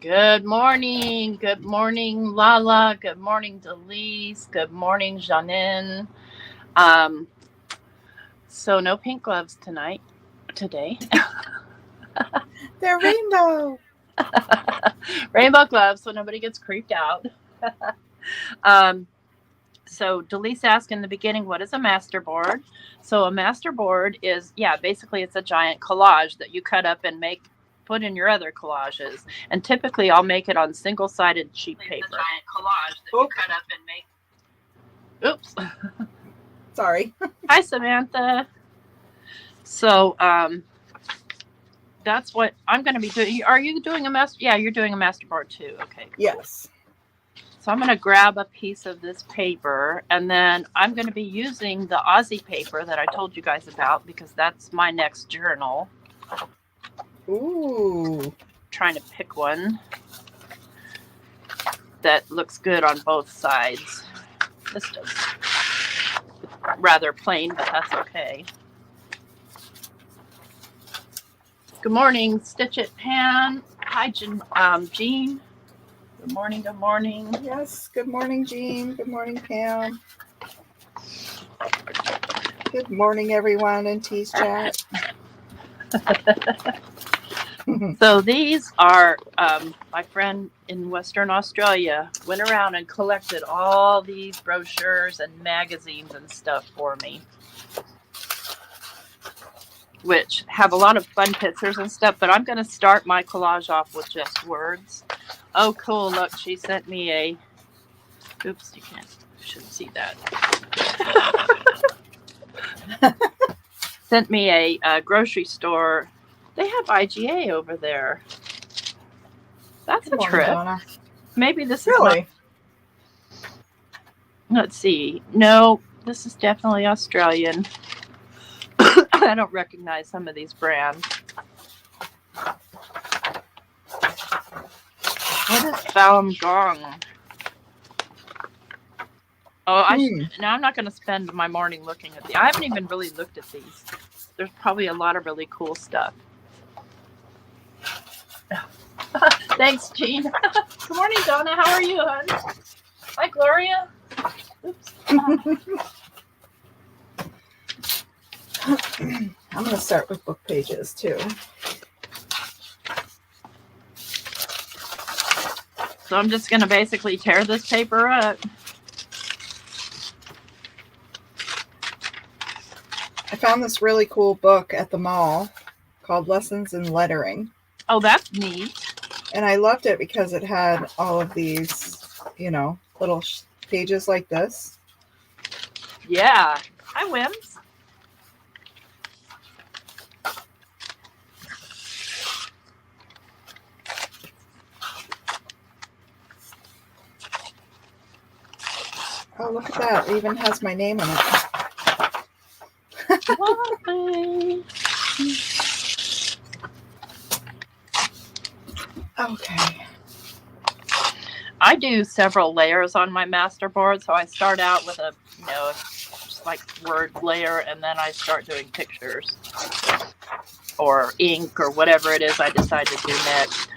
Good morning. Good morning, Lala. Good morning, Delise. Good morning, Janine. Um, so no pink gloves today. They're rainbow. Rainbow gloves, so nobody gets creeped out. um, so Delise asked in the beginning, what is a masterboard? So a masterboard is, yeah, basically it's a giant collage that you cut up and put in your other collages. And typically I'll make it on single-sided cheap paper. It's a giant collage that you Oh, cut up and make. Oops. sorry. Hi, Samantha. So that's what I'm going to be doing. Are you doing a master? Yeah, you're doing a masterboard too. Okay, cool. Yes. So I'm going to grab a piece of this paper, and then I'm going to be using the Aussie paper that I told you guys about because that's my next journal. Ooh. Trying to pick one that looks good on both sides. This does rather plain, but that's okay. Good morning, Stitch It Pan. Hi, Jean. Good morning. Good morning. Yes. Good morning, Jean. Good morning, Pam. Good morning, everyone in Tease Chat. So these are my friend in Western Australia went around and collected all these brochures and magazines and stuff for me, which have a lot of fun pictures and stuff. But I'm going to start my collage off with just words. Oh, cool! Look, she sent me a. Oops, you shouldn't see that. Sent me a grocery store. They have IGA over there. That's Good a morning, trip. Donna. Maybe this is Really? Let's see. No, this is definitely Australian. I don't recognize some of these brands. What is Falun Gong? Oh, now I'm not going to spend my morning looking at these. I haven't even really looked at these. There's probably a lot of really cool stuff. Thanks, Jean. Good morning, Donna. How are you, hon? Hi, Gloria. Oops. I'm going to start with book pages too. So I'm just going to basically tear this paper up. I found this really cool book at the mall called Lessons in Lettering. Oh, that's neat. And I loved it because it had all of these, little pages like this. Yeah. Hi, Wims. Oh, look at that. It even has my name in it. Okay. I do several layers on my masterboard. So I start out with a, just like word layer, and then I start doing pictures or ink or whatever it is I decide to do next.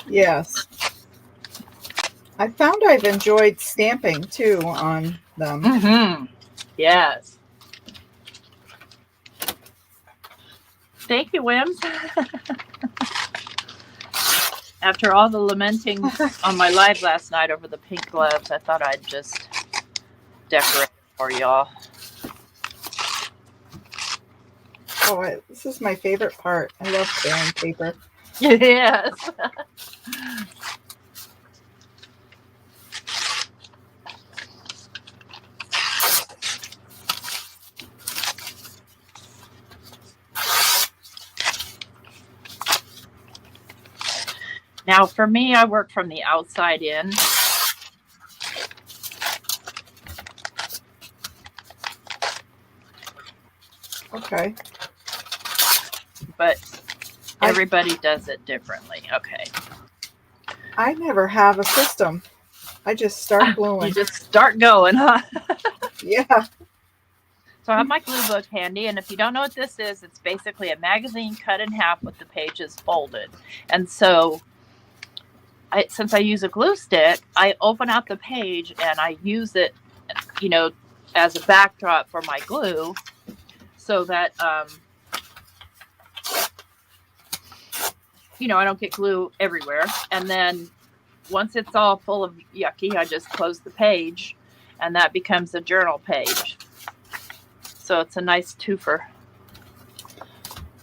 Yes. I found I've enjoyed stamping too on them. Mm-hmm. Yes. Thank you, Wims. After all the lamenting on my live last night over the pink gloves, I thought I'd just decorate for y'all. Oh, this is my favorite part. I love tearing paper. Yes. Now, for me, I work from the outside in. Okay. But everybody does it differently. Okay. I never have a system. I just start gluing. You just start going, huh? Yeah. So I have my glue book handy, and if you don't know what this is, it's basically a magazine cut in half with the pages folded. And so since I use a glue stick, I open out the page and I use it, as a backdrop for my glue, so that I don't get glue everywhere. And then once it's all full of yucky, I just close the page, and that becomes a journal page. So it's a nice twofer.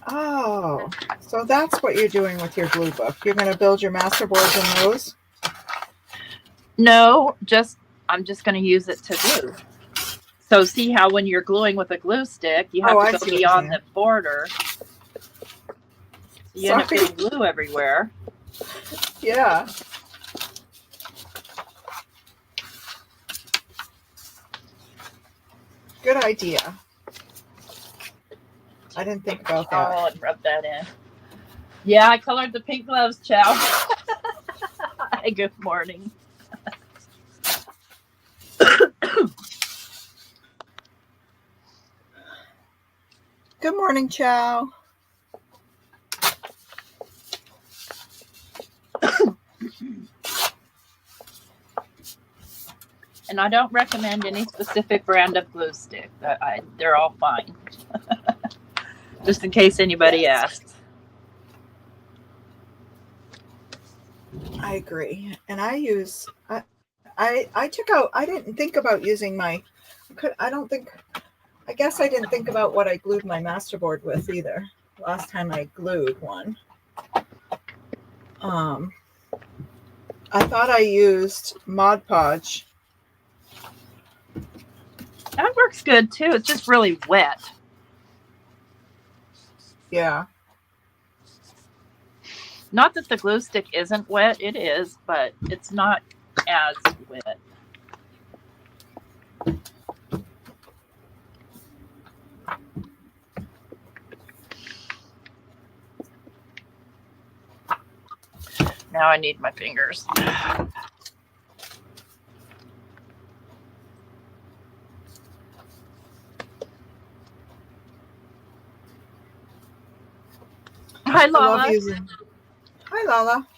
Oh, so that's what you're doing with your glue book. You're going to build your masterboards in those? No, I'm just going to use it to glue. So see how when you're gluing with a glue stick, you have to go beyond the border. You end up getting glue everywhere. Yeah. Good idea. I didn't think about that. Oh, and rub that in. Yeah, I colored the pink gloves, Chow. Hi, good morning. Good morning, Chow. And I don't recommend any specific brand of glue stick. They're all fine. Just in case anybody asks. I agree. And I didn't think about using I guess I didn't think about what I glued my masterboard with either. Last time I glued one. I thought I used Mod Podge. That works good too. It's just really wet. Yeah. Not that the glue stick isn't wet. It is, but it's not as wet. Now I need my fingers. Hi, Lala. Hi, Lala.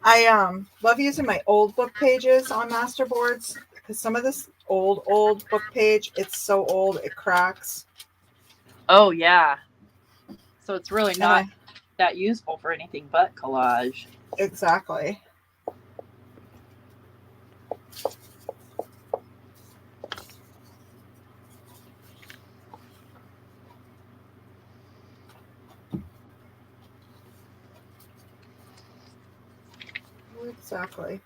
I love using my old book pages on masterboards because some of this old book page, it's so old it cracks. Oh yeah. So it's really not that useful for anything but collage. Exactly. Exactly.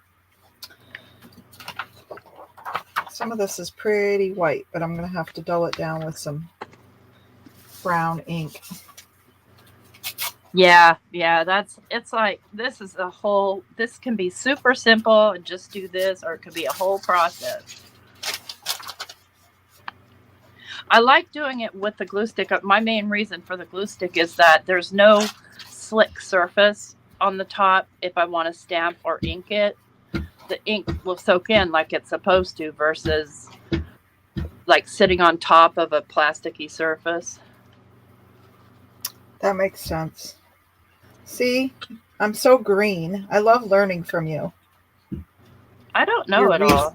Some of this is pretty white, but I'm going to have to dull it down with some brown ink. Yeah, it's like this can be super simple and just do this, or it could be a whole process. I like doing it with the glue stick. My main reason for the glue stick is that there's no slick surface on the top. If I want to stamp or ink it, the ink will soak in like it's supposed to versus like sitting on top of a plasticky surface. That makes sense. See, I'm so green. I love learning from you. I don't know at all.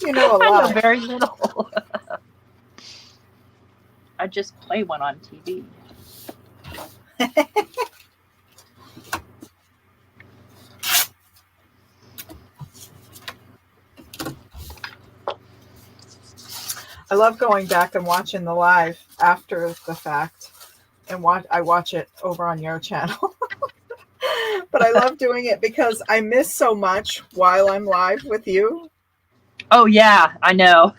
You know a lot. I know very little. I just play one on TV. I love going back and watching the live after the fact, and I watch it over on your channel. But I love doing it because I miss so much while I'm live with you. Oh yeah, I know.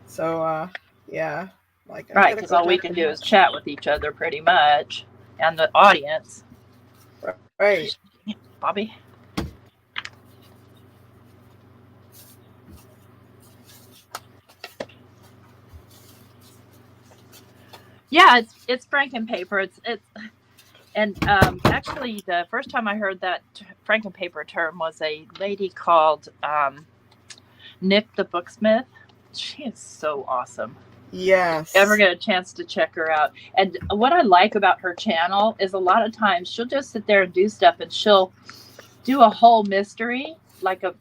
So yeah, like right, because all we can do is chat with each other pretty much, and the audience. Right, Bobby. Yeah, it's frankenpaper. And actually, the first time I heard that frankenpaper term was a lady called Nick the Booksmith. She is so awesome. Yes. Ever get a chance to check her out. And what I like about her channel is a lot of times she'll just sit there and do stuff, and she'll do a whole mystery, like a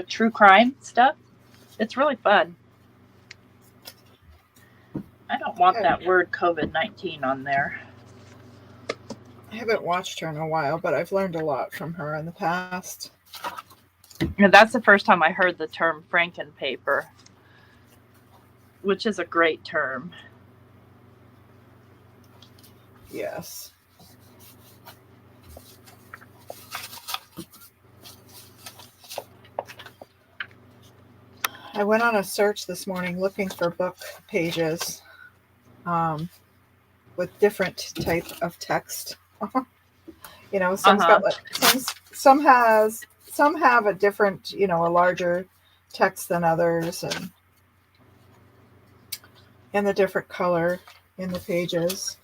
true crime stuff. It's really fun. I don't want that word COVID-19 on there. I haven't watched her in a while, but I've learned a lot from her in the past. And that's the first time I heard the term Frankenpaper, which is a great term. Yes. I went on a search this morning looking for book pages with different type of text. You know, some's got like some have a different, you know, a larger text than others, and the different color in the pages.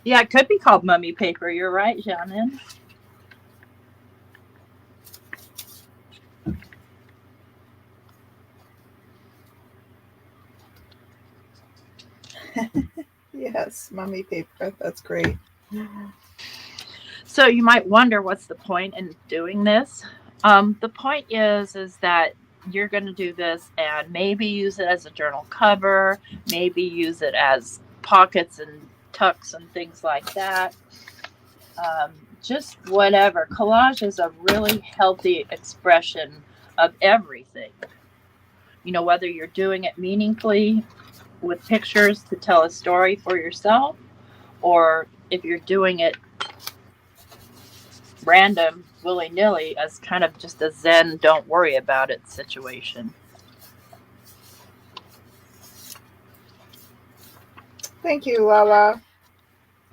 Yeah, it could be called mummy paper. You're right, Shannon. Yes, mummy paper. That's great. So you might wonder, what's the point in doing this? The point is that you're going to do this and maybe use it as a journal cover, maybe use it as pockets and tucks and things like that. Just whatever. Collage is a really healthy expression of everything. You know, whether you're doing it meaningfully with pictures to tell a story for yourself, or if you're doing it random, willy-nilly, as kind of just a zen, don't worry about it situation. Thank you, Lala.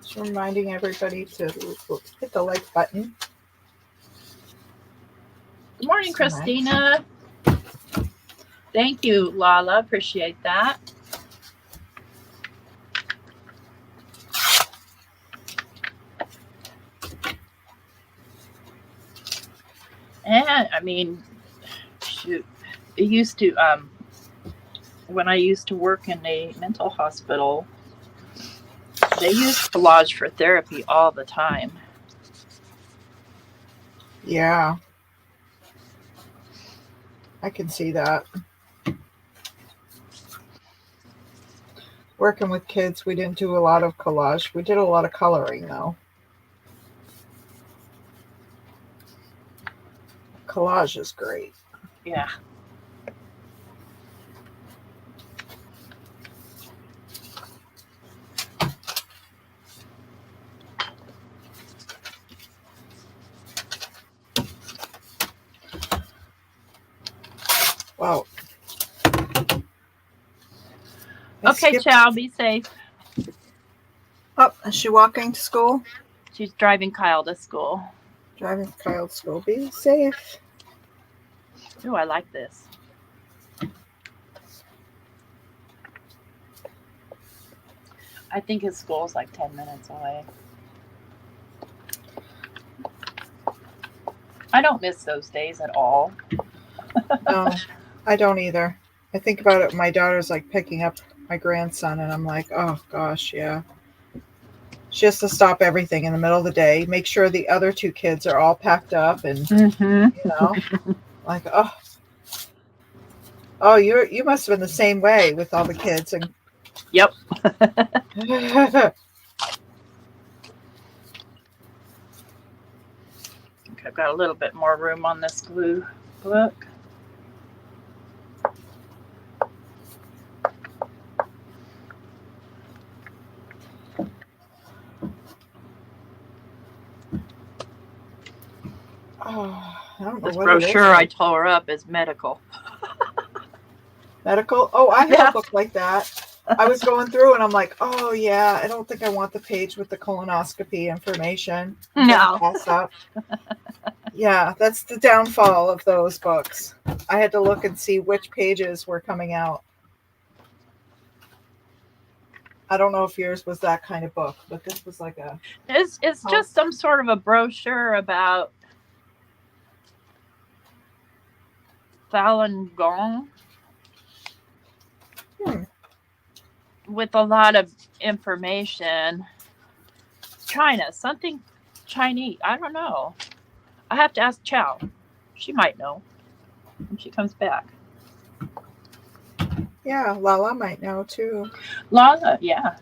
Just reminding everybody to hit the like button. Good morning, Christina. Thank you, Lala. Appreciate that. And I mean, shoot, it used to, when I used to work in a mental hospital, they used collage for therapy all the time. Yeah, I can see that. Working with kids, we didn't do a lot of collage. We did a lot of coloring, though. Collage is great. Yeah. Wow. Okay, Chow, be safe. Oh, is she walking to school? She's driving Kyle to school. Driving Kyle to school. Be safe. Ooh, I like this. I think his school's like 10 minutes away. I don't miss those days at all. No, I don't either. I think about it. My daughter's like picking up my grandson, and I'm like, oh gosh, yeah. She has to stop everything in the middle of the day, make sure the other two kids are all packed up, and you know, like, oh, you must have been the same way with all the kids. And yep. I've got a little bit more room on this glue book. Oh, I don't know this what brochure I tore up is medical. Medical? Oh, I have a book like that. I was going through and I'm like, oh yeah, I don't think I want the page with the colonoscopy information. No. Pass up. Yeah, that's the downfall of those books. I had to look and see which pages were coming out. I don't know if yours was that kind of book, but this was like a... It's just some sort of a brochure about Falun Gong Hmm. with a lot of information. China, something Chinese. I don't know. I have to ask Chow. She might know when she comes back. Yeah, Lala might know too. Lala, yeah.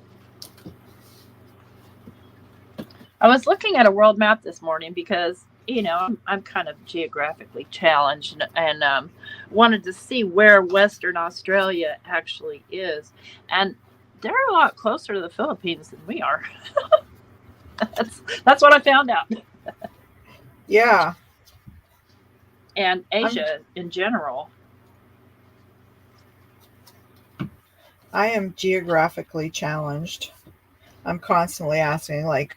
I was looking at a world map this morning because I'm kind of geographically challenged and wanted to see where Western Australia actually is, and they're a lot closer to the Philippines than we are. that's what I found out. Yeah. And I'm Asia in general. I am geographically challenged. I'm constantly asking, like,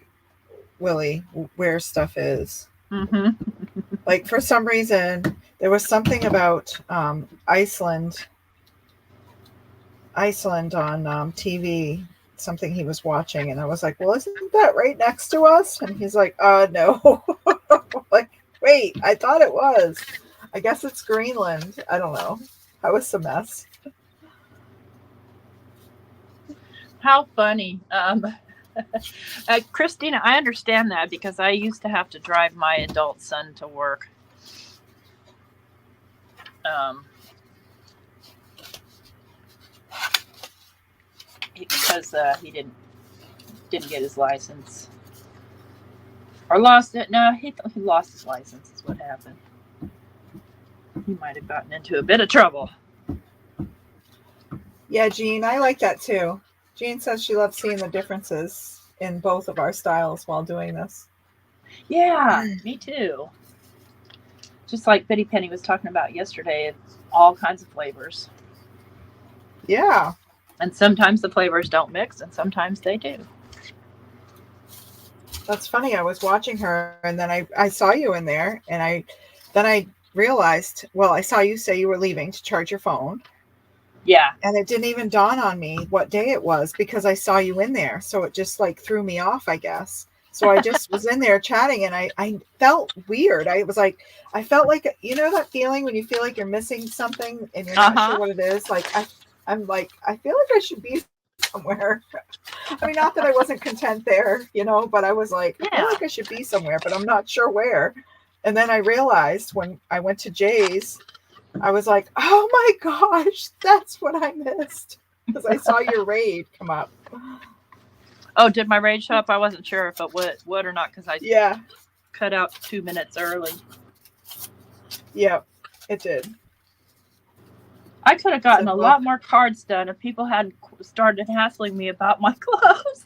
Willie, where stuff is. Hmm. Like, for some reason, there was something about Iceland on TV, something he was watching, and I was like, well, isn't that right next to us? And he's like, no. Like, wait, I thought it was. I guess it's Greenland. I don't know. That was a mess. How funny. Christina, I understand that because I used to have to drive my adult son to work. Um, because he didn't get his license or lost it. No, he lost his license. Is what happened. He might have gotten into a bit of trouble. Yeah, Jean, I like that too. Jean says she loves seeing the differences in both of our styles while doing this. Yeah, me too. Just like Bitty Penny was talking about yesterday, it's all kinds of flavors. Yeah. And sometimes the flavors don't mix, and sometimes they do. That's funny. I was watching her, and then I saw you in there, and I realized, well, I saw you say you were leaving to charge your phone. Yeah. And it didn't even dawn on me what day it was because I saw you in there. So it just like threw me off, I guess. So I just was in there chatting, and I felt weird. I was like, I felt like, you know, that feeling when you feel like you're missing something and you're not sure what it is. Like, I'm like, I feel like I should be somewhere. I mean, not that I wasn't content there, you know, but I was like, I feel like I should be somewhere, but I'm not sure where. And then I realized when I went to Jay's, I was like, oh my gosh, that's what I missed. Because I saw your raid come up. Oh, did my raid show up? I wasn't sure if it would or not because I cut out 2 minutes early. Yep, it did. I could have gotten a lot more cards done if people hadn't started hassling me about my clothes.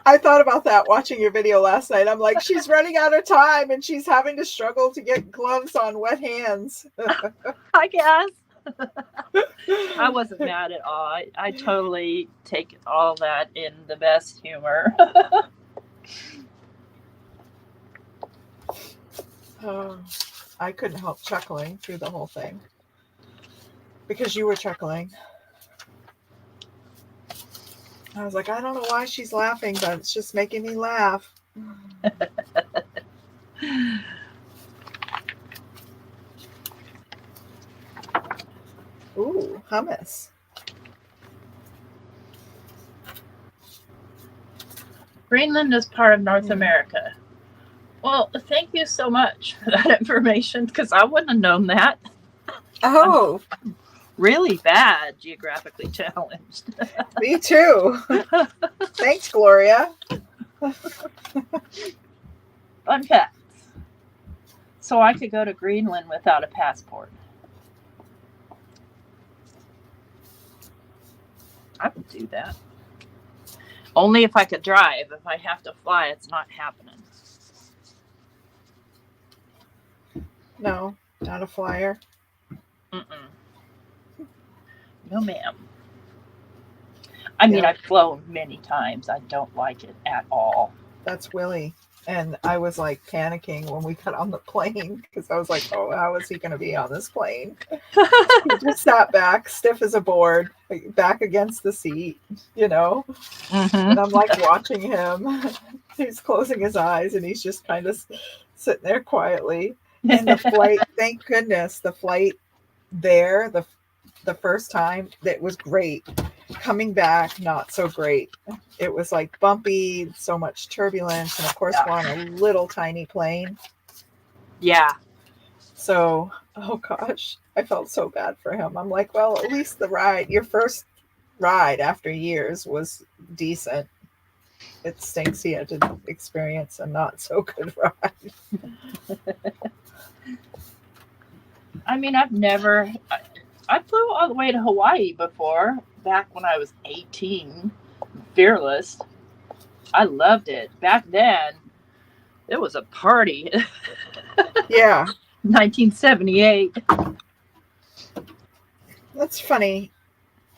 I thought about that watching your video last night. I'm like, she's running out of time and she's having to struggle to get gloves on wet hands. I guess. I wasn't mad at all. I totally take all that in the best humor. I couldn't help chuckling through the whole thing. Because you were chuckling. I was like, I don't know why she's laughing, but it's just making me laugh. Ooh, hummus. Greenland is part of North America. Well, thank you so much for that information because I wouldn't have known that. Oh. I'm really bad geographically challenged. Me too. Thanks, Gloria. Fun facts. So I could go to Greenland without a passport. I would do that. Only if I could drive. If I have to fly, it's not happening. No, not a flyer. Mm-mm. No, ma'am. I mean, I've flown many times. I don't like it at all. That's Willie. And I was like panicking when we got on the plane because I was like, oh, how is he going to be on this plane? He just sat back, stiff as a board, back against the seat, you know? Mm-hmm. And I'm like watching him. He's closing his eyes and he's just kind of sitting there quietly. And the flight, thank goodness, the flight there the first time, that was great. Coming back, not so great. It was like bumpy, so much turbulence, and of course we're on a little tiny plane. Yeah. So, oh gosh, I felt so bad for him. I'm like, well, at least the ride, your first ride after years, was decent. It stinks he had to experience a not so good ride. I mean, I flew all the way to Hawaii before, back when I was 18, fearless. I loved it. Back then, it was a party. Yeah, 1978. that's funny.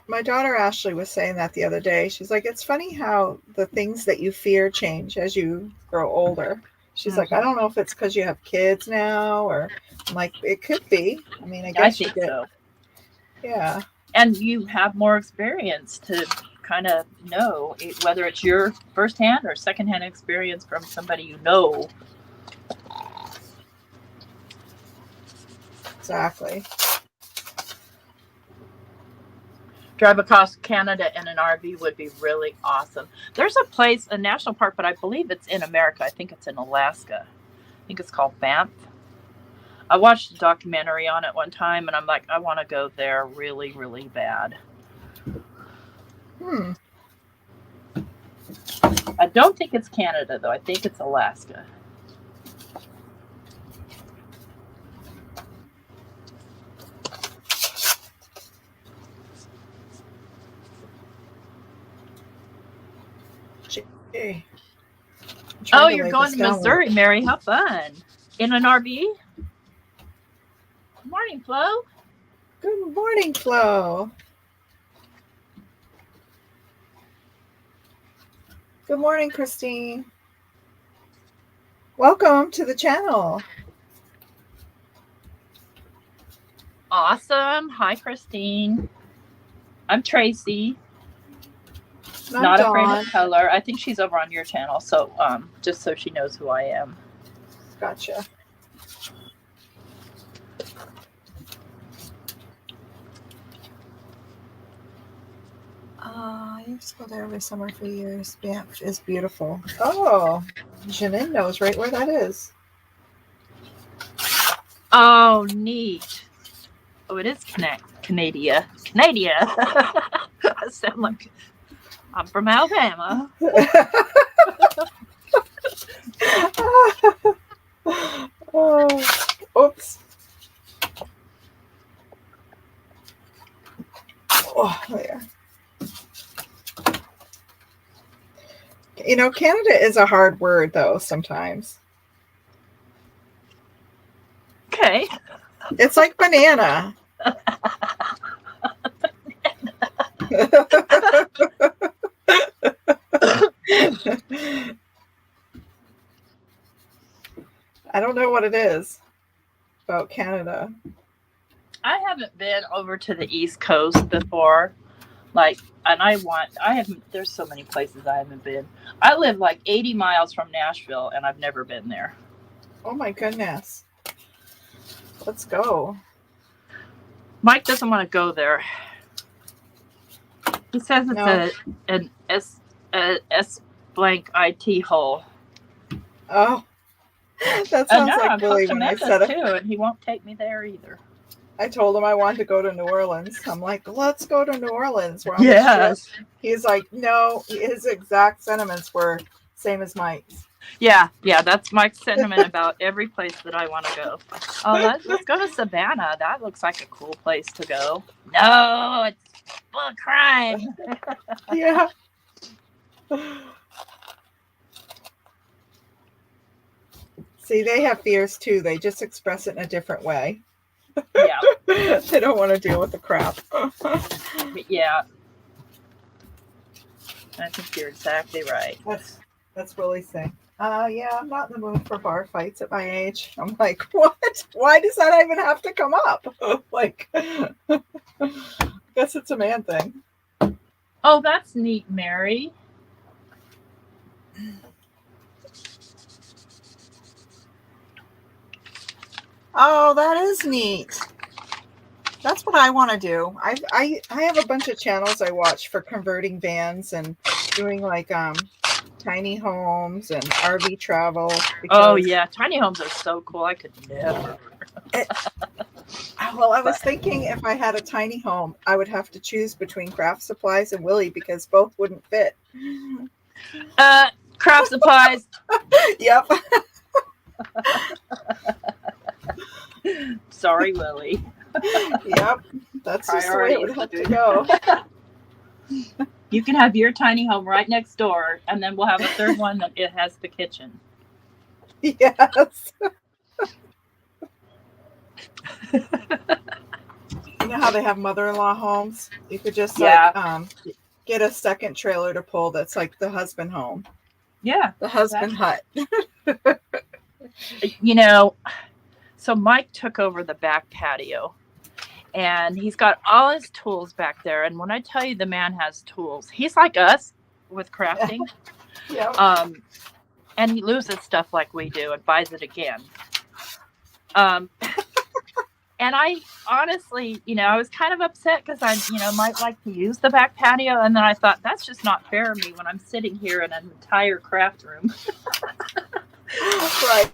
My daughter Ashley was saying that the other day. She's like, it's funny how the things that you fear change as you grow older. She's like, I don't know if it's because you have kids now, or I'm like, it could be. I mean, I I guess you think get, so. yeah, And you have more experience to kind of know whether it's your firsthand or secondhand experience from somebody you know. exactly. Drive across Canada in an RV would be really awesome. There's a place, a national park, but I believe it's in America. I think it's in Alaska. I think it's called Banff. I watched a documentary on it one time, and I'm like, I want to go there really, really bad. I don't think it's Canada, though. I think it's Alaska. Gee. Oh, you're going to Missouri, Mary. How fun. In an RV? Good morning, Flo. Good morning, Flo. Good morning, Christine. Welcome to the channel. Awesome. Hi, Christine. I'm Tracy. I'm Not Dawn. afraid of color. I think she's over on your channel, so just so she knows who I am. Gotcha. I used to go there every summer for years. Banff is beautiful. Oh, Janine knows right where that is. Oh, neat. Oh, it is Canada. I sound like I'm from Alabama. Oh, oops. Oh, there. You know, Canada is a hard word, though, sometimes. Okay. It's like banana. I don't know what it is about Canada. I haven't been over to the East Coast before. There's so many places I haven't been. I live like 80 miles from Nashville, and I've never been there. Oh my goodness. Let's go. Mike doesn't want to go there. He says it's an S blank IT hole. Oh, that sounds like Willie when I said it too, and he won't take me there either. I told him I wanted to go to New Orleans. I'm like, let's go to New Orleans. Yes. He's like, no. His exact sentiments were same as Mike's. Yeah, that's Mike's sentiment about every place that I want to go. Oh, let's go to Savannah. That looks like a cool place to go. No, it's full of crime. Yeah. See, they have fears too. They just express it in a different way. Yeah. They don't want to deal with the crap. Yeah. I think you're exactly right. That's Willie's thing. Yeah, I'm not in the mood for bar fights at my age. I'm like, what? Why does that even have to come up? Like, I guess it's a man thing. Oh, that's neat, Mary. Oh, that is neat. That's what I want to do. I have a bunch of channels I watch for converting vans and doing like tiny homes and RV travel Oh because yeah, tiny homes are so cool. I could never. it, well, I was thinking if I had a tiny home, I would have to choose between Craft Supplies and Willie because both wouldn't fit. Craft supplies. Yep. Sorry, Willie. Yep. That's just the way it would have to go. You can have your tiny home right next door, and then we'll have a third one that it has the kitchen. Yes. You know how they have mother-in-law homes? You could just get a second trailer to pull that's like the husband home. Yeah. The husband hut. You know, so Mike took over the back patio, and he's got all his tools back there. And when I tell you the man has tools, he's like us with crafting. Yeah. And he loses stuff like we do and buys it again. And I honestly, I was kind of upset because I, might like to use the back patio. And then I thought, that's just not fair to me when I'm sitting here in an entire craft room. Right.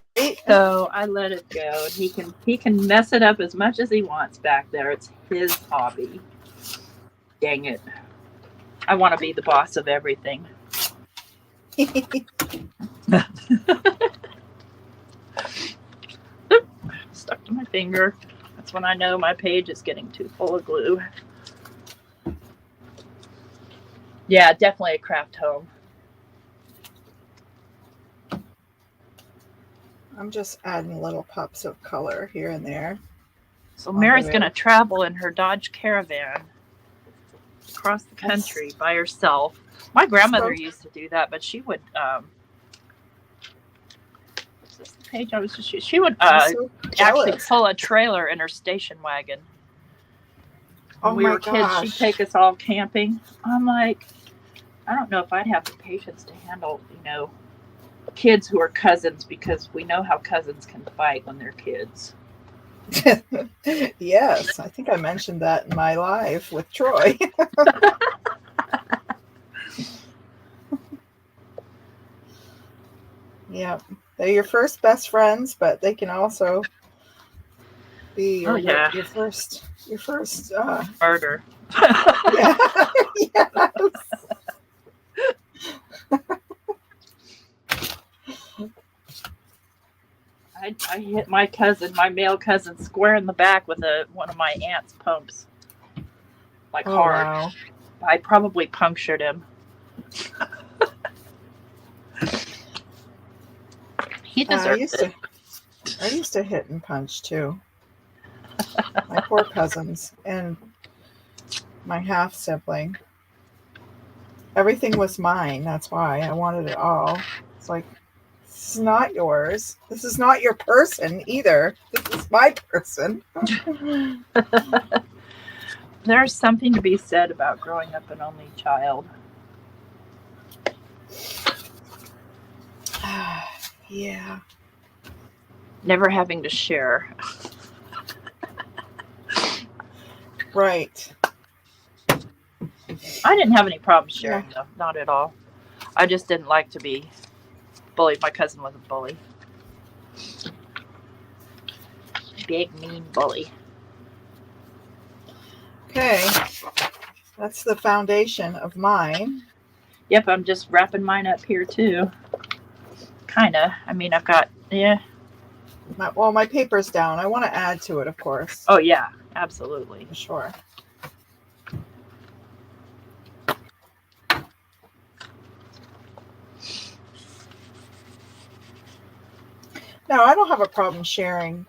So I let it go. And he can mess it up as much as he wants back there. It's his hobby. Dang it. I want to be the boss of everything. Stuck to my finger. That's when I know my page is getting too full of glue. Yeah, definitely a craft home. I'm just adding little pops of color here and there. So Mary's going to travel in her Dodge Caravan across the country by herself. My grandmother used to do that, but she would is this the page I was just she would actually pull a trailer in her station wagon. When we were kids, she'd take us all camping. I'm like, I don't know if I'd have the patience to handle, kids who are cousins, because we know how cousins can fight when they're kids. Yes, I think I mentioned that in my live with Troy. Yeah, they're your first best friends, but they can also be your first murder. Yeah. Yes. I hit my male cousin, square in the back with one of my aunt's pumps. Like hard. Wow. I probably punctured him. He deserves it. I used to hit and punch too. My poor cousins and my half sibling. Everything was mine. That's why I wanted it all. It's like, this is not yours. This is not your person either. This is my person. There's something to be said about growing up an only child. Yeah. Never having to share. Right. I didn't have any problems sharing, though. Not at all. I just didn't like to be bullied. My cousin was a bully. Big, mean bully. Okay. That's the foundation of mine. Yep, I'm just wrapping mine up here, too. Kinda. I mean, I've got, My paper's down. I want to add to it, of course. Oh, yeah. Absolutely. Sure. No, I don't have a problem sharing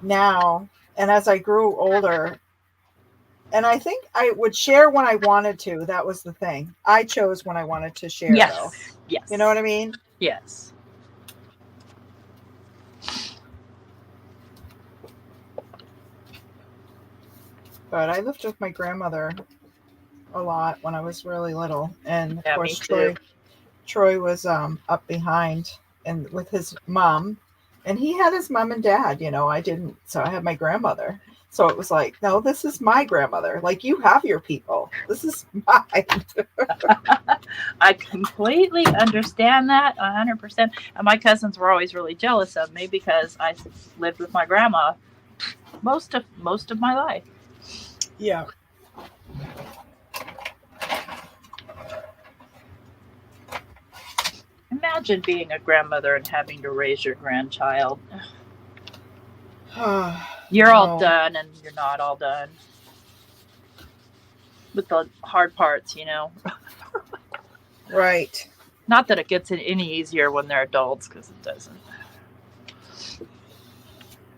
now. And as I grew older, and I think I would share when I wanted to. That was the thing. I chose when I wanted to share, though. Yes. You know what I mean? Yes. But I lived with my grandmother a lot when I was really little. And of course, Troy was up behind and with his mom. And he had his mom and dad, I didn't. So I had my grandmother. So it was like, no, this is my grandmother. Like, you have your people. This is mine. I completely understand that 100%. And my cousins were always really jealous of me because I lived with my grandma most of my life. Yeah. Imagine being a grandmother and having to raise your grandchild. You're all No. done and you're not all done with the hard parts, you know. Right. Not that it gets any easier when they're adults, because it doesn't.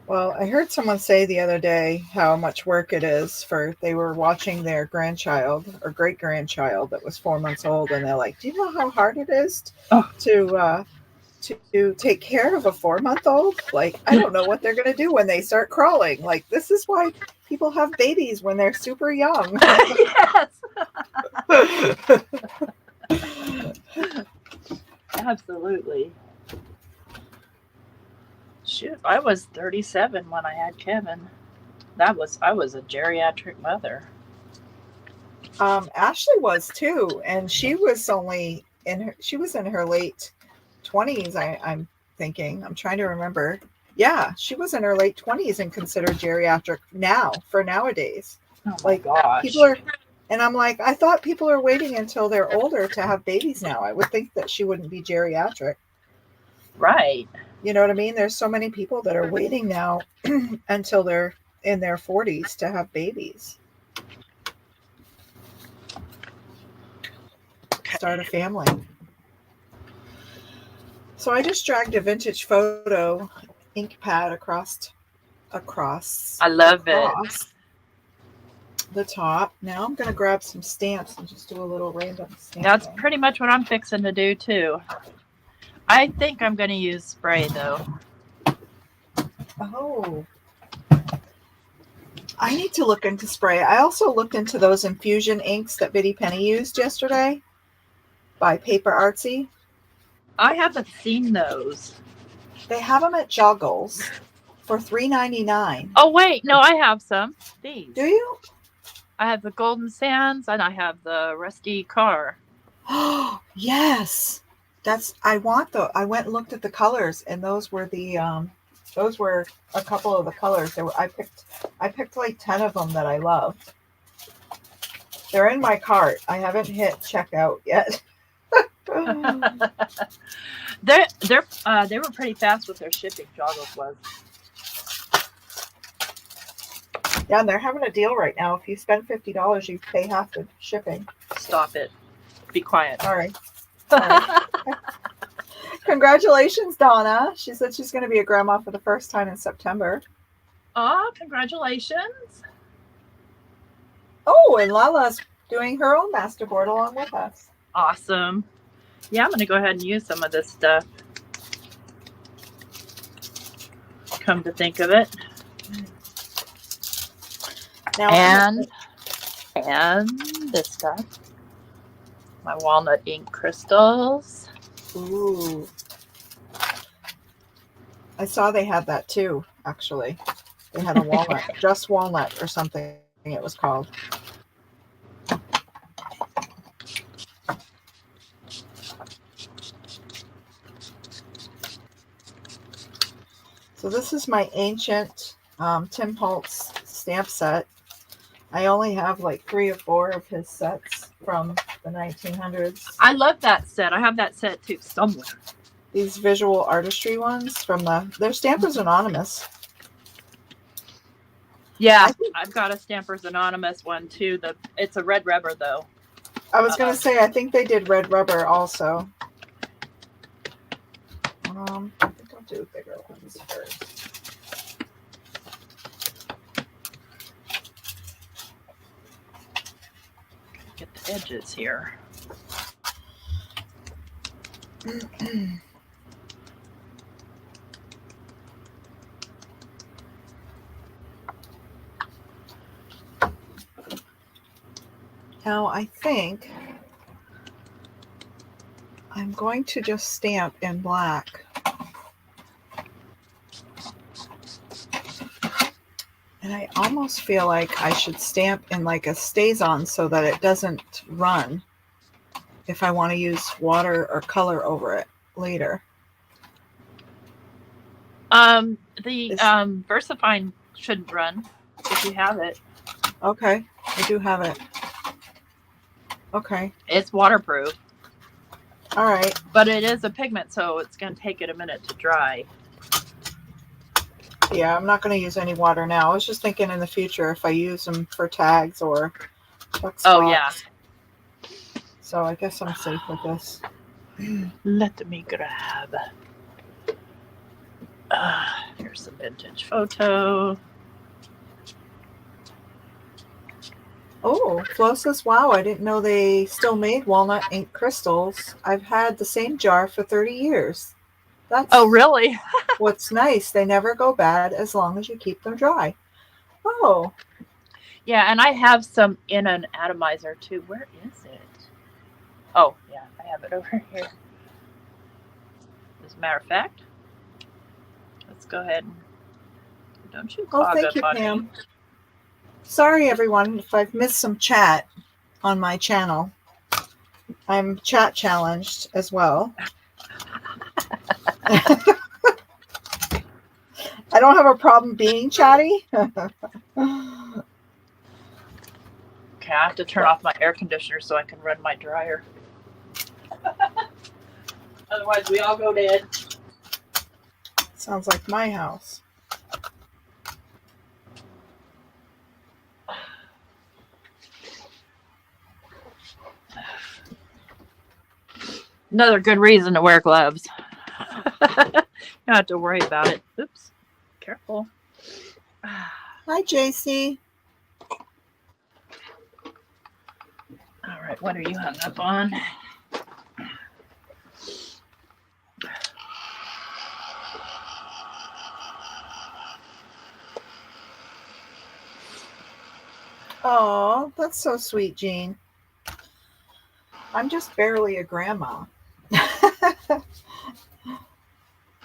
Well, I heard someone say the other day how much work it is for they were watching their grandchild or great grandchild that was 4 months old, and they're like, "Do you know how hard it is Oh, to take care of a 4 month old? Like, I don't know what they're gonna do when they start crawling. Like, this is why people have babies when they're super young." yes, absolutely. Shoot, I was 37 when I had Kevin. I was a geriatric mother. Ashley was too, and she was only she was in her late 20s. I'm thinking. I'm trying to remember. Yeah, she was in her late 20s and considered geriatric now for nowadays. Oh my Like, people gosh. are, and I'm like, I thought people are waiting until they're older to have babies now. I would think that she wouldn't be geriatric. Right. You know what I mean? There's so many people that are waiting now until they're in their 40s to have babies, start a family. So I just dragged a vintage photo ink pad I love it. across the top. Now I'm gonna grab some stamps and just do a little random That's stamping. pretty much what I'm fixing to do too. I think I'm going to use spray though. Oh, I need to look into spray. I also looked into those infusion inks that Biddy Penny used yesterday by Paper Artsy. I haven't seen those. They have them at Joggles for $3.99. Oh wait, no, I have some. These. Do you? I have the Golden Sands and I have the Rusty Car. Oh, yes. I want the I went and looked at the colors, and those were a couple of the colors. I picked like 10 of them that I loved. They're in my cart. I haven't hit checkout yet. They were pretty fast with their shipping. Joggles was. Yeah, and they're having a deal right now. If you spend $50, you pay half the shipping. Stop it. Be quiet. All right. All right. Congratulations, Donna. She said she's going to be a grandma for the first time in September. Oh, congratulations. Oh, and Lala's doing her own masterboard along with us. Awesome. Yeah, I'm going to go ahead and use some of this stuff. Come to think of it. Now, And this stuff. My walnut ink crystals. ooh, I saw they had that too, actually. They had a walnut, just walnut or something it was called. So this is my ancient Tim Holtz stamp set. I only have like 3 or 4 of his sets from the 1900s. I love that set. I have that set too somewhere. These visual artistry ones from they're Stampers Anonymous. Yeah, I've got a Stampers Anonymous one too. It's a red rubber though. I was going to say, I think they did red rubber also. I think I'll do bigger ones first. Get the edges here. Now I think I'm going to just stamp in black. And And I almost feel like I should stamp in like a stays on so that it doesn't run if I want to use water or color over it later. The Is VersaFine shouldn't run if you have it. okay. I do have it. Okay. It's waterproof. All right. But it is a pigment, so it's going to take it a minute to dry. Yeah, I'm not going to use any water now. I was just thinking in the future if I use them for tags or tuck spots. Oh, yeah. So I guess I'm safe with this. Let me grab. Here's some vintage photo. Oh, Flo says, wow, I didn't know they still made walnut ink crystals. I've had the same jar for 30 years. That's really? what's nice. They never go bad as long as you keep them dry. Oh. Yeah, and I have some in an atomizer too. Where is it? Oh, yeah, I have it over here. As a matter of fact, let's go ahead and don't you clog thank up you, on Pam. me. Sorry, everyone, if I've missed some chat on my channel. I'm chat challenged as well. I don't have a problem being chatty. Okay, I have to turn off my air conditioner so I can run my dryer. Otherwise, we all go dead. Sounds like my house. Another good reason to wear gloves. You don't have to worry about it. Oops. Careful. Hi, JC. All right, what are you hung up on? Oh, that's so sweet, Jean. I'm just barely a grandma.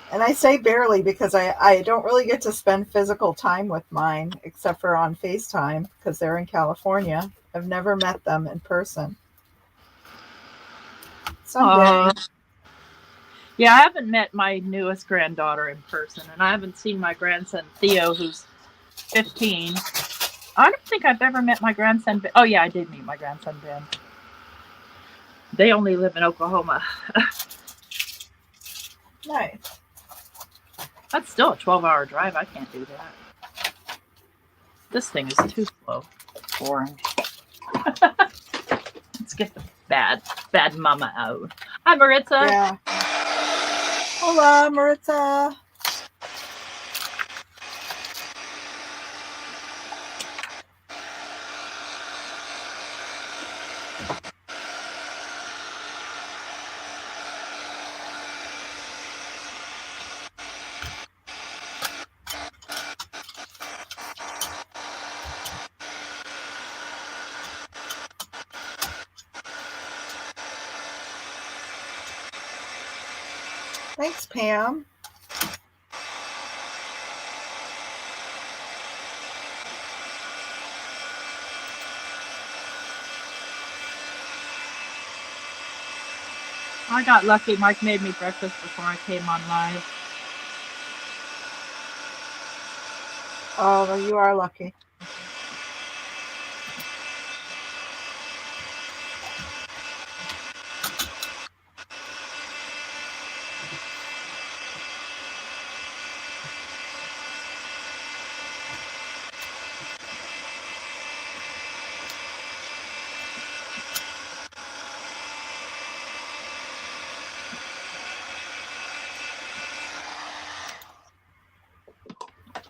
And I say barely because I don't really get to spend physical time with mine except for on FaceTime because they're in California. I've never met them in person. Someday. Yeah, I haven't met my newest granddaughter in person, and I haven't seen my grandson Theo, who's 15. I don't think I've ever met my grandson. Oh, yeah, I did meet my grandson Ben. They only live in Oklahoma. Nice. That's still a 12-hour drive. I can't do that. This thing is too slow. Boring. Let's get the bad mama out. Hi, Maritza. Yeah. Hola, Maritza. Thanks, Pam. I got lucky. Mike made me breakfast before I came on live. Oh, you are lucky.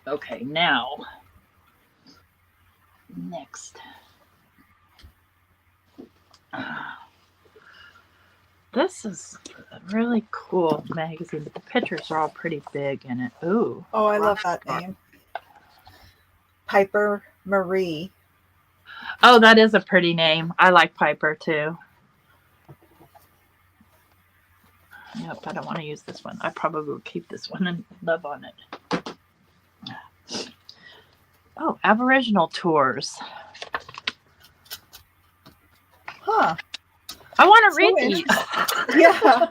Okay, now, next. This is a really cool magazine, but the pictures are all pretty big in it. Ooh. Oh, I love that name. Piper Marie. Oh, that is a pretty name. I like Piper too. Yep, I don't want to use this one. I probably will keep this one and love on it. Oh, Aboriginal tours. Huh. I want to So read these. Yeah.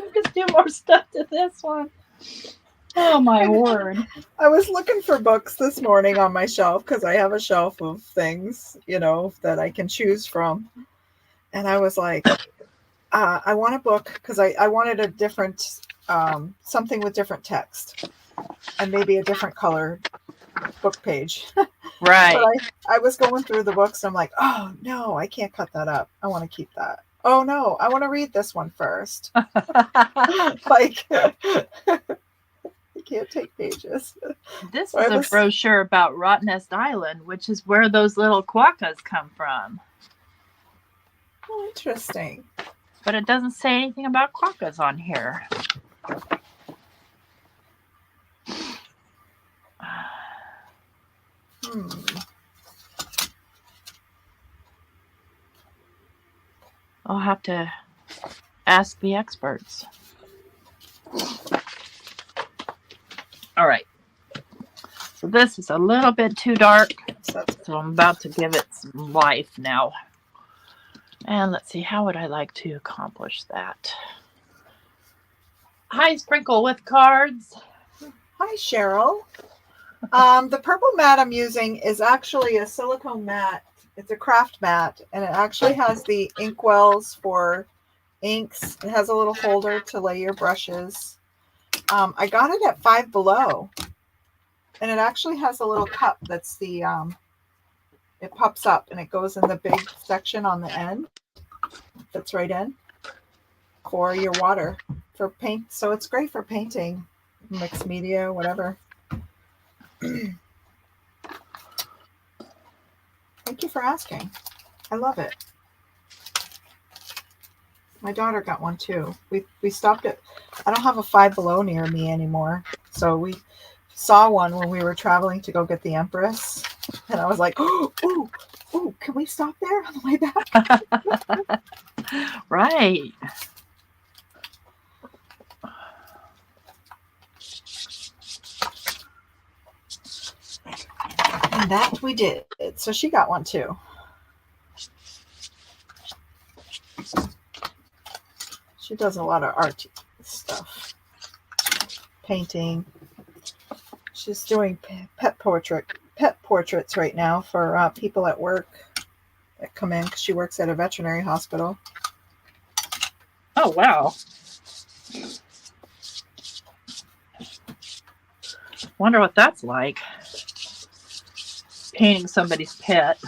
We could do more stuff to this one. Oh my word. I was looking for books this morning on my shelf because I have a shelf of things, that I can choose from. And I was like, I want a book because I wanted a different, something with different text and maybe a different color book page. Right. But I was going through the books and I'm like, oh no, I can't cut that up. I want to keep that. Oh no, I want to read this one first. Like, I can't take pages. This So is a brochure about Rottnest Island, which is where those little quokkas come from. Oh, interesting. But it doesn't say anything about quokkas on here. I'll have to ask the experts. All right. So this is a little bit too dark. So I'm about to give it some life now. And let's see, how would I like to accomplish that? Hi, Sprinkle with Cards. Hi, Cheryl. The purple mat I'm using is actually a silicone mat. It's a craft mat, and it actually has the ink wells for inks. It has a little holder to lay your brushes. I got it at Five Below, and it actually has a little cup that's the, it pops up and it goes in the big section on the end. That's right in for your water for paint. So it's great for painting, mixed media, whatever. Thank you for asking. I love it. My daughter got one too. We stopped at, I don't have a Five Below near me anymore. So we saw one when we were traveling to go get the Empress. And I was like, oh, can we stop there on the way back? Right. And that we did. So she got one too. She does a lot of art stuff. Painting. She's doing pet portraits right now for people at work that come in because she works at a veterinary hospital. Oh, wow. Wonder what that's like. Painting somebody's pet.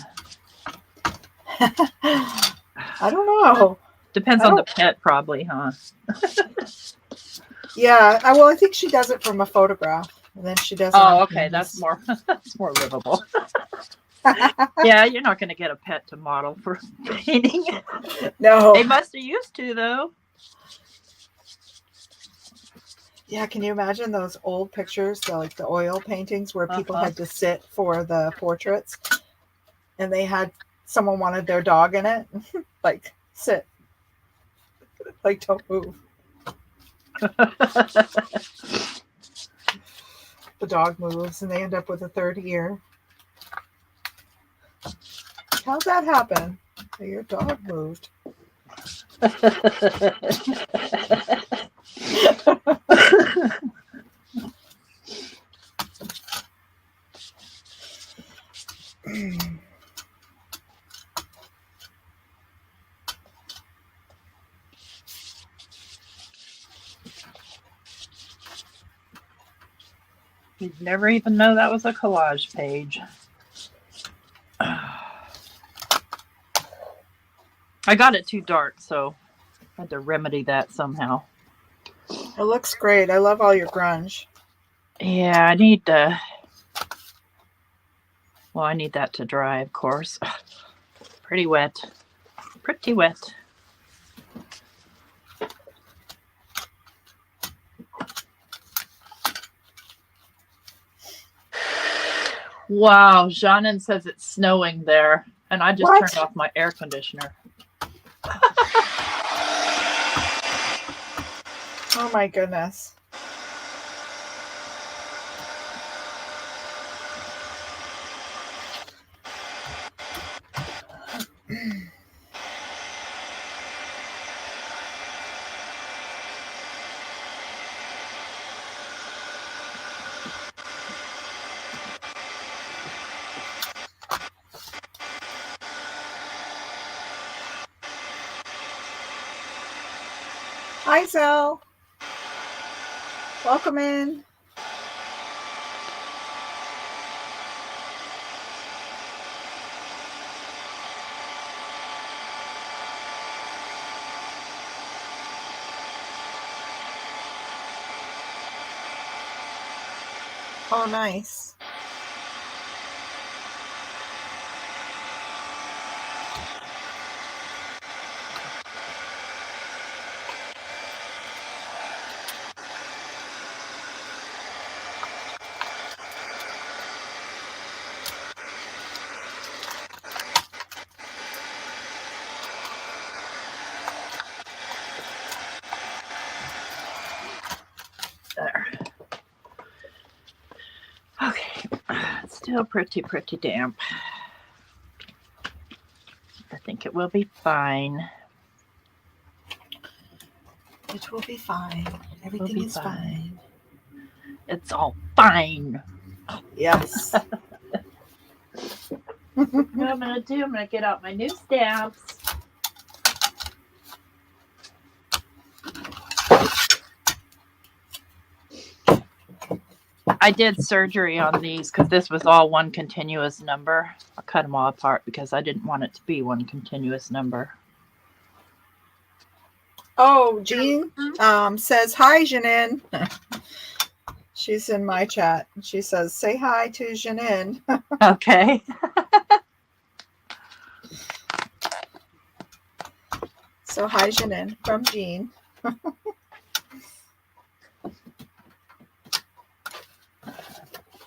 I don't know. Depends on the pet, probably, huh? Yeah. Well, I think she does it from a photograph, and then she does it. Oh, okay. That's more livable. Yeah, you're not going to get a pet to model for painting. No. They must have used to, though. Yeah, can you imagine those old pictures, like the oil paintings where people had to sit for the portraits, and they had someone wanted their dog in it, like sit, like don't move. The dog moves, and they end up with a third ear. How'd that happen? Your dog moved. You'd never even know that was a collage page. I got it too dark, so I had to remedy that somehow. It looks great. I love all your grunge. Yeah, I need to... Well, I need that to dry, of course. Pretty wet. Pretty wet. Wow, Janin says it's snowing there, and I just turned off my air conditioner. Oh my goodness. Hi, Zell. Welcome in. Oh, nice. There. Okay. It's still pretty damp. I think it will be fine. It will be fine. Everything is fine. It's all fine. Yes. What I'm going to do, I'm going to get out my new stamps. I did surgery on these because this was all one continuous number. I cut them all apart because I didn't want it to be one continuous number. Oh, Jean says, hi, Janine. She's in my chat. She says, say hi to Janine. Okay. So, hi, Janine from Jean.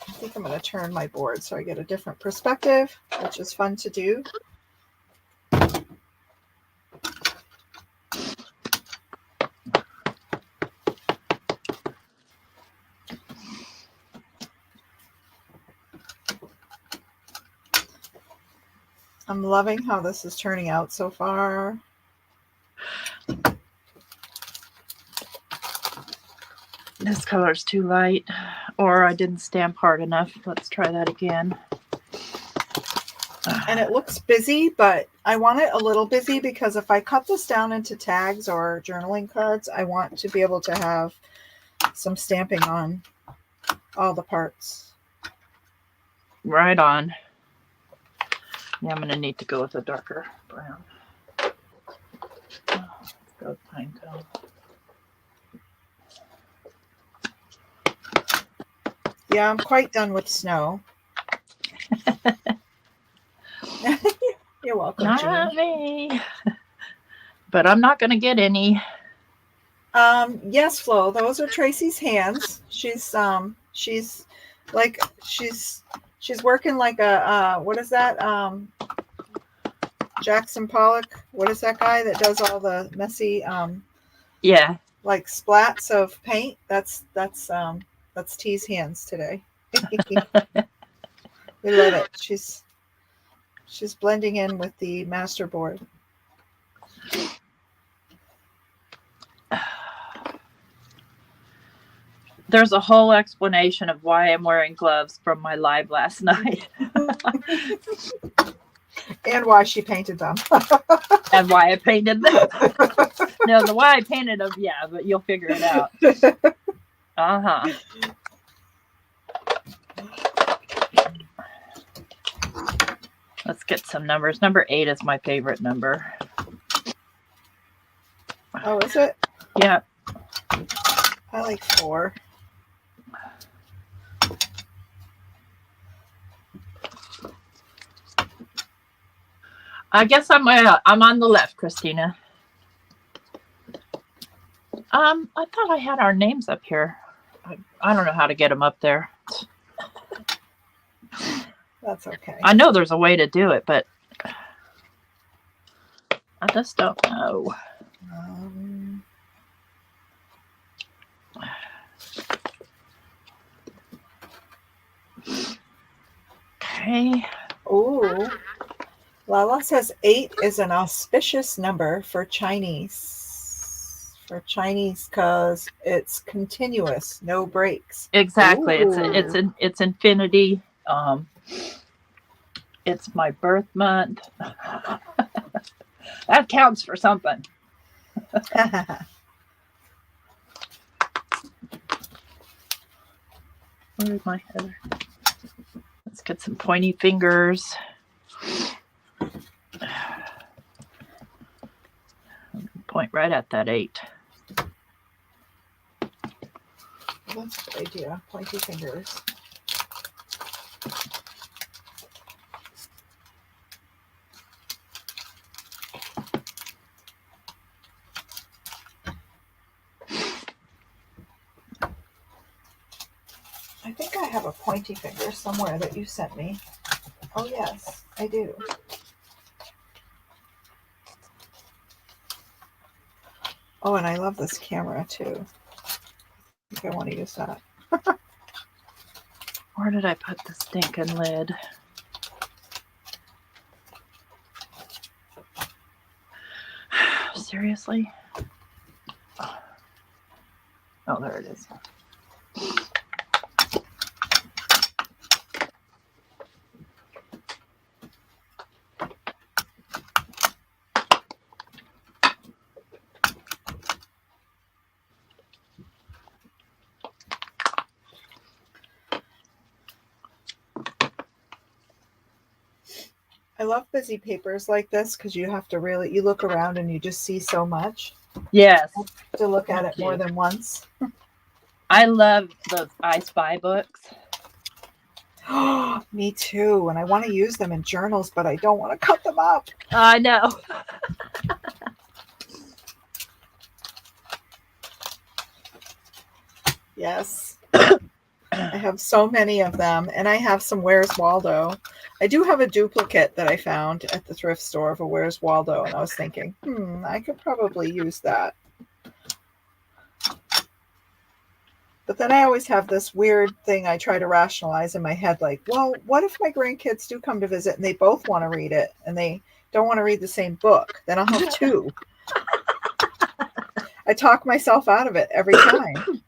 I think I'm going to turn my board so I get a different perspective, which is fun to do. I'm loving how this is turning out so far. This color's too light, or I didn't stamp hard enough. Let's try that again. And it looks busy, but I want it a little busy because if I cut this down into tags or journaling cards, I want to be able to have some stamping on all the parts. Right on. Yeah, I'm going to need to go with a darker brown. Oh, let's go with pine cone. Yeah, I'm quite done with snow. You're welcome, Not Jean. me. But I'm not going to get any. Yes, Flo, those are Tracy's hands. She's working like a what is that? Jackson Pollock. What is that guy that does all the messy Yeah. like splats of paint? That's T's hands today. We love it. She's blending in with the masterboard. There's a whole explanation of why I'm wearing gloves from my live last night. And why she painted them. And why I painted them. No, the why I painted them, yeah, but you'll figure it out. Uh-huh. Let's get some numbers. Number 8 is my favorite number. Oh, is it? Yeah. I like 4. I guess I'm on the left, Christina. I thought I had our names up here. I don't know how to get them up there. That's okay. I know there's a way to do it, but I just don't know. Okay. Oh, Lala says 8 is an auspicious number for Chinese. For Chinese, because it's continuous, no breaks. Exactly. Ooh. It's infinity. It's my birth month. That counts for something. Where's my header? Let's get some pointy fingers. Point right at that 8. That's a good idea. Pointy fingers. I think I have a pointy finger somewhere that you sent me. Oh, yes, I do. Oh, and I love this camera too. I think I want to use that. Where did I put the stinking lid? Seriously? Oh, there it is. I love busy papers like this because you have to really, you look around and you just see so much. Yes. You have to look at Thank it more you. than once. I love those I Spy books. Me too. And I want to use them in journals, but I don't want to cut them up. I know. Yes. I have so many of them. And I have some Where's Waldo. I do have a duplicate that I found at the thrift store of a Where's Waldo. And I was thinking, I could probably use that. But then I always have this weird thing I try to rationalize in my head, like, well, what if my grandkids do come to visit and they both want to read it and they don't want to read the same book? Then I'll have 2. I talk myself out of it every time.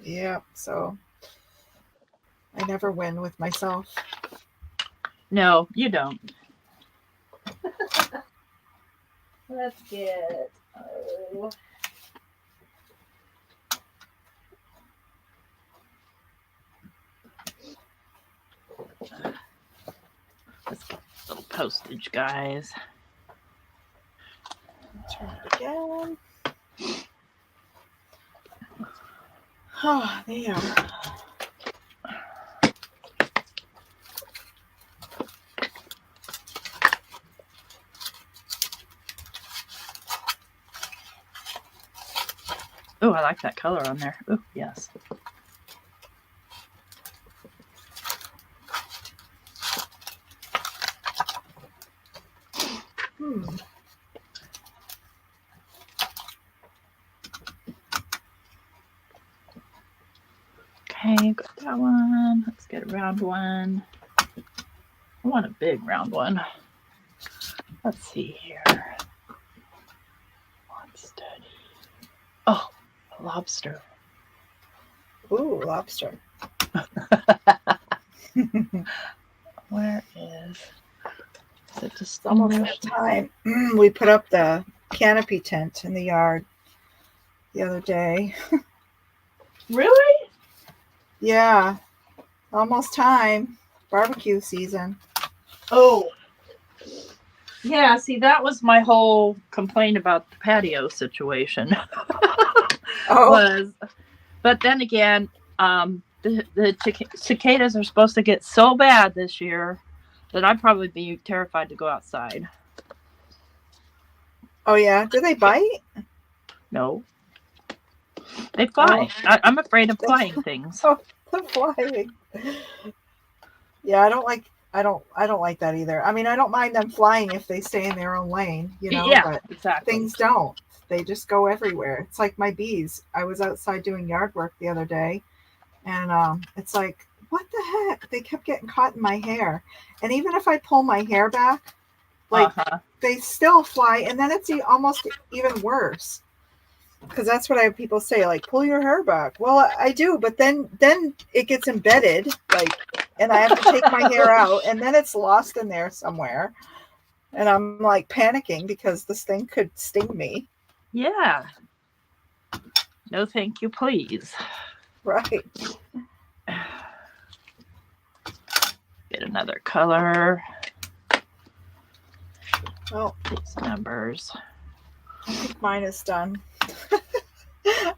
Yeah, so I never win with myself. No, you don't. Let's get. Oh. Let's get a little postage, guys. Turn it again. Oh, there you are. Oh, I like that color on there. Oh, yes. Okay, got that one. Let's get a round one. I want a big round one. Let's see here. One study. Oh, a lobster. Ooh, lobster. Where is it? Just almost that time. We put up the canopy tent in the yard the other day. Really? Yeah, almost time. Barbecue season. Oh. Yeah, see, that was my whole complaint about the patio situation. But then again, the cicadas are supposed to get so bad this year that I'd probably be terrified to go outside. Oh, yeah? Do they bite? No. They fly. I'm afraid of flying things. Oh, they're flying. Yeah, I don't like that either. I mean, I don't mind them flying if they stay in their own lane, Yeah, but exactly. things don't. They just go everywhere. It's like my bees. I was outside doing yard work the other day And it's like, what the heck? They kept getting caught in my hair. And even if I pull my hair back, like Uh-huh. they still fly. And then it's almost even worse. Because that's what I have people say, like, pull your hair back. Well, I do, but then it gets embedded, like, and I have to take my hair out, and then it's lost in there somewhere. And I'm like panicking because this thing could sting me. Yeah. No, thank you, please. Right. Get another color. Well, These numbers. I think mine is done.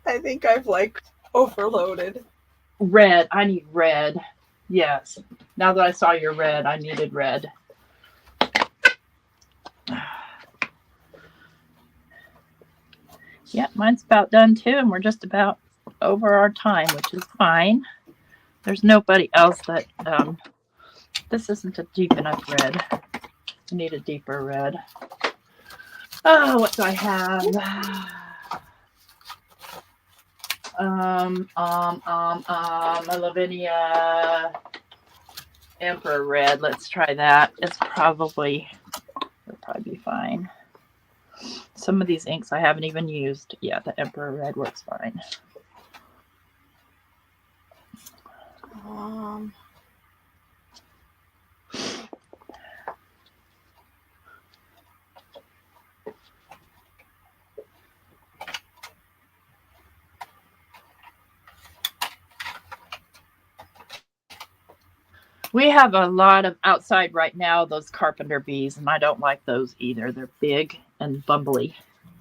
I think I've like overloaded. Red. I need red. Yes. Now that I saw your red, I needed red. Yeah, mine's about done too, and we're just about over our time, which is fine. There's nobody else that this isn't a deep enough red. I need a deeper red. Oh, what do I have? A Lavinia Emperor Red. Let's try that. It'll probably be fine. Some of these inks I haven't even used. Yeah, the Emperor Red works fine. We have a lot of outside right now, those carpenter bees, and I don't like those either. They're big and bumbly.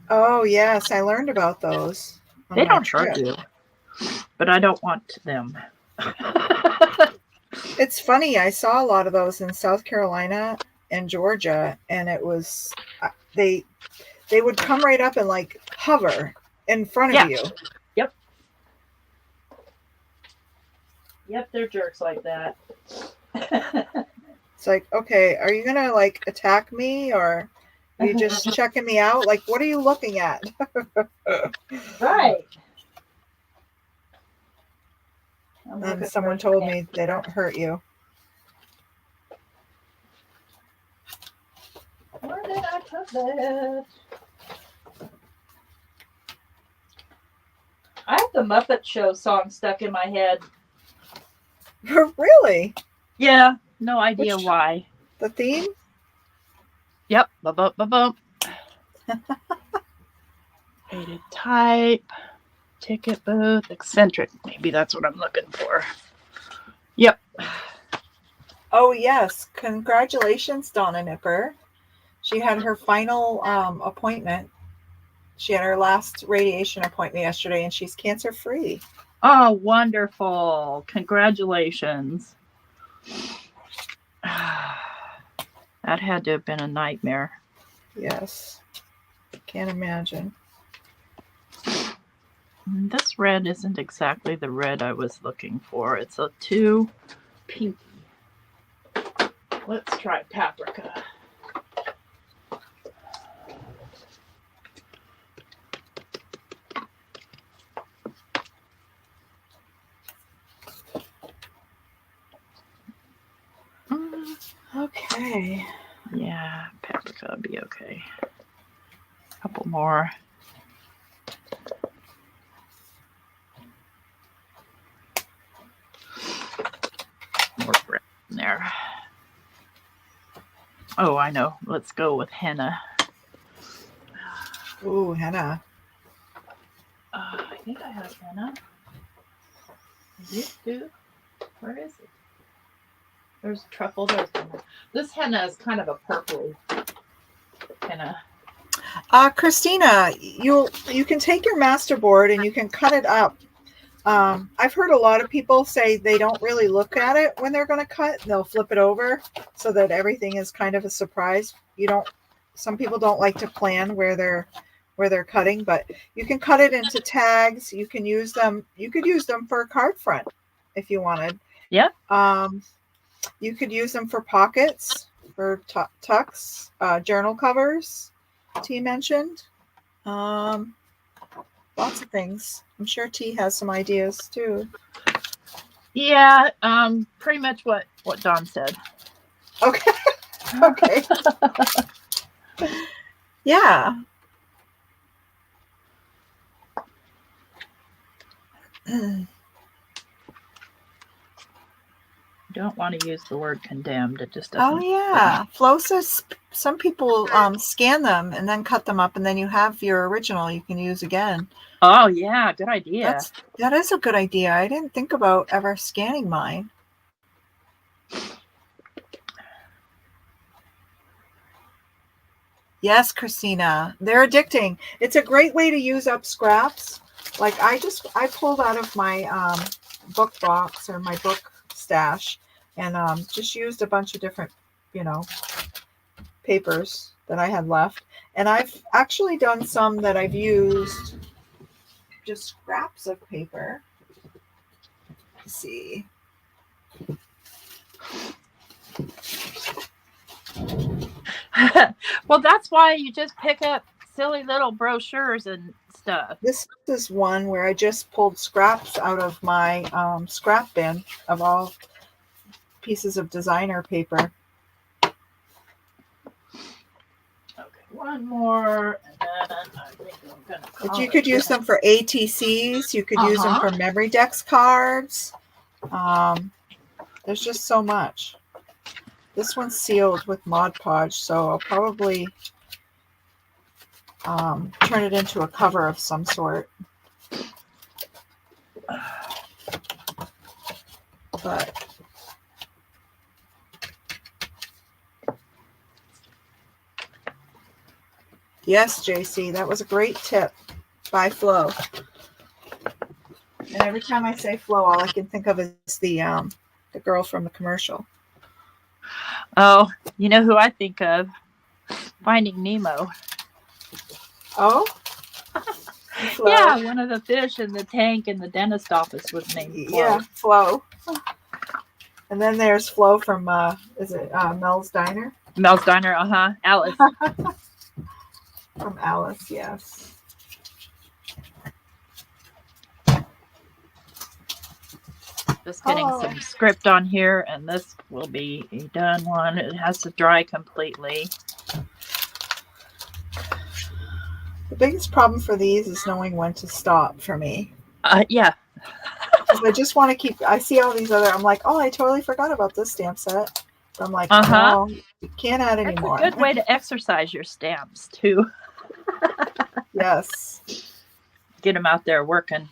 Oh, yes, I learned about those on They my don't hurt trip. you, but I don't want them. It's funny, I saw a lot of those in South Carolina and Georgia, and it was they would come right up and like hover in front of you. Yep. Yep, they're jerks like that. It's like, okay, are you gonna like attack me, or are you just checking me out? Like, what are you looking at? Right. And someone told me they don't hurt you. Where did I put that? I have the Muppet Show song stuck in my head. Really? Yeah, no idea why. The theme? Yep. Ba-bump. Faded type. Ticket booth. Eccentric. Maybe that's what I'm looking for. Yep. Oh, yes. Congratulations, Donna Nipper. She had her final appointment. She had her last radiation appointment yesterday, and she's cancer-free. Oh, wonderful. Congratulations. That had to have been a nightmare. Yes. Can't imagine. This red isn't exactly the red I was looking for. It's a too pinky. Let's try paprika. Okay. Yeah, paprika would be okay. A couple more. More red in there. Oh, I know. Let's go with henna. Ooh, henna. I think I have henna. Where is it? There's truffle. There's henna. This henna is kind of a purpley henna. Christina, you can take your masterboard and you can cut it up. I've heard a lot of people say they don't really look at it when they're going to cut. They'll flip it over so that everything is kind of a surprise. Some people don't like to plan where they're cutting, but you can cut it into tags. You can use them. You could use them for a card front if you wanted. Yeah. You could use them for pockets, for tucks, journal covers. T mentioned. Lots of things. I'm sure T has some ideas too. Yeah, pretty much what Dawn said. Okay. Okay. Yeah. Don't want to use the word condemned. It just Oh doesn't. yeah. Flo says some people scan them and then cut them up, and then you have your original you can use again. Oh yeah, good idea. That is a good idea. I didn't think about ever scanning mine. Yes, Christina, they're addicting. It's a great way to use up scraps. Like I pulled out of my book box or my book stash and just used a bunch of different, you know, papers that I had left. And I've actually done some that I've used just scraps of paper. Let's see. Well, that's why you just pick up silly little brochures and stuff. This is one where I just pulled scraps out of my scrap bin of all pieces of designer paper. Okay, one more, and then I think I'm gonna call But you could use them for ATCs. You could use them for memory decks cards. There's just so much. This one's sealed with Mod Podge, so I'll probably turn it into a cover of some sort. But yes, JC, that was a great tip by Flo. And every time I say Flo, all I can think of is the girl from the commercial. Oh, you know who I think of? Finding Nemo. Oh? Flo. Yeah, one of the fish in the tank in the dentist office was named Flo. Yeah, Flo. And then there's Flo from, is it Mel's Diner? Mel's Diner, Alice. From Alice, yes. Just getting some script on here, and this will be a done one. It has to dry completely. The biggest problem for these is knowing when to stop for me. Yeah. I just want to keep, I see all these other, I'm like, oh, I totally forgot about this stamp set. So I'm like, no, you can't add any more. That's a good way to exercise your stamps, too. Yes. Get them out there working.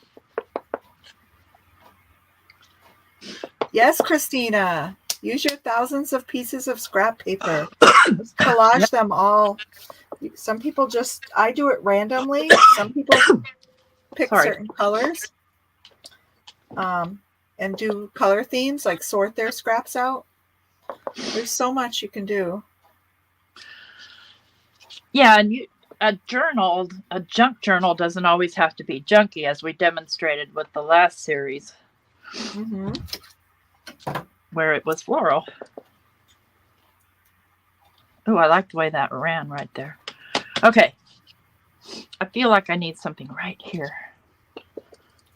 Yes, Christina. Use your thousands of pieces of scrap paper. Just collage them all. Some people just, I do it randomly. Some people pick certain colors and do color themes, like sort their scraps out. There's so much you can do. Yeah, and a junk journal doesn't always have to be junky, as we demonstrated with the last series. Mm-hmm. Where it was floral. Oh, I like the way that ran right there. Okay. I feel like I need something right here.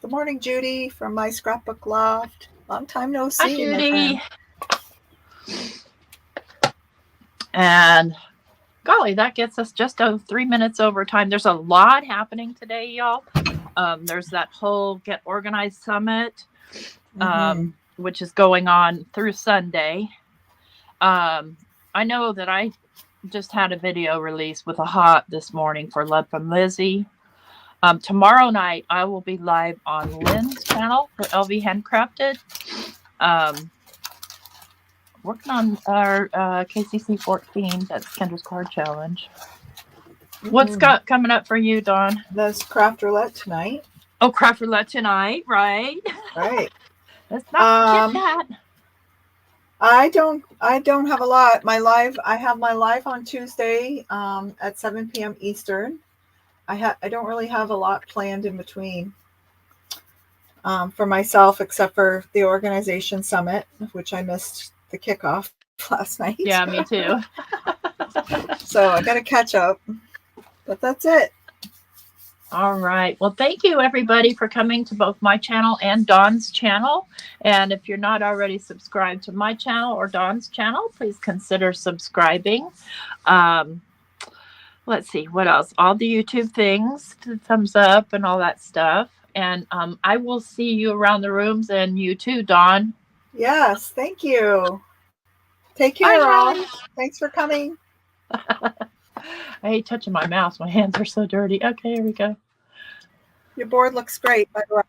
Good morning, Judy, from my scrapbook loft. Long time no see. Hi, Judy. And golly, that gets us just 3 minutes over time. There's a lot happening today, y'all. There's that whole Get Organized Summit. Which is going on through Sunday. I know that I just had a video release with a hot this morning for Love from Lizzie. Tomorrow night, I will be live on Lynn's channel for LV Handcrafted. Working on our KCC 14, that's Kendra's Card Challenge. What's coming up for you, Dawn? There's Craft Roulette tonight. Oh, Craft Roulette tonight, right? Right. Let's not forget that. I don't have a lot. I have my live on Tuesday at 7 p.m. Eastern. I don't really have a lot planned in between for myself, except for the organization summit, which I missed the kickoff last night. Yeah, me too. So I got to catch up. But that's it. All right. Well, thank you everybody for coming to both my channel and Dawn's channel. And if you're not already subscribed to my channel or Dawn's channel, please consider subscribing. Um, let's see what else. All the YouTube things, the thumbs up and all that stuff. And I will see you around the rooms, and you too, Dawn. Yes, thank you. Take Bye, care, all. guys. Thanks for coming. I hate touching my mouse. My hands are so dirty. Okay, here we go. Your board looks great, by the way.